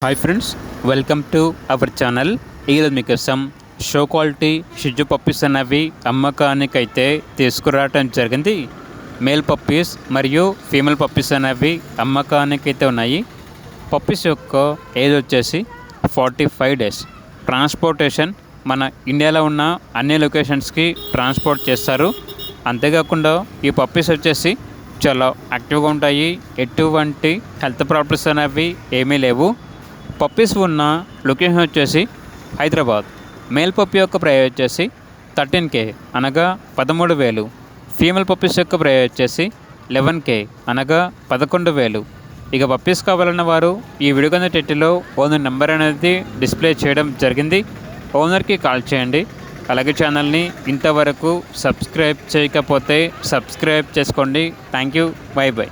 Hi friends, welcome to our channel. ఈరోజు మీకోసం show quality షిజు puppies అనేవి అమ్మకానికైతే తీసుకురావడం జరిగింది. మేల్ పప్పీస్ మరియు ఫీమేల్ పప్పీస్ అనేవి అమ్మకానికైతే ఉన్నాయి. పప్పీస్ యొక్క ఏజ్ వచ్చేసి 45 డేస్. ట్రాన్స్పోర్టేషన్ మన ఇండియాలో ఉన్న అన్ని లొకేషన్స్కి ట్రాన్స్పోర్ట్ చేస్తారు. అంతేకాకుండా ఈ పప్పీస్ వచ్చేసి చాలా యాక్టివ్గా ఉంటాయి. ఎటువంటి హెల్త్ ప్రాబ్లమ్స్ అనేవి ఏమీ లేవు. పప్పీస్ ఉన్న లొకేషన్ వచ్చేసి హైదరాబాద్. మేల్ పప్పీ యొక్క ప్రైస్ వచ్చేసి 13K అనగా 13,000. ఫీమేల్ పప్పీస్ యొక్క ప్రైస్ వచ్చేసి 11K అనగా 11,000. ఇక పప్పీస్ కావాలన్న వారు ఈ వీడియో కింద టైటిల్లో ఓనర్ నెంబర్ అనేది డిస్ప్లే చేయడం జరిగింది. ఓనర్కి కాల్ చేయండి. అలాగే ఛానల్ని ఇంతవరకు సబ్స్క్రైబ్ చేయకపోతే సబ్స్క్రైబ్ చేసుకోండి. Thank you. By by.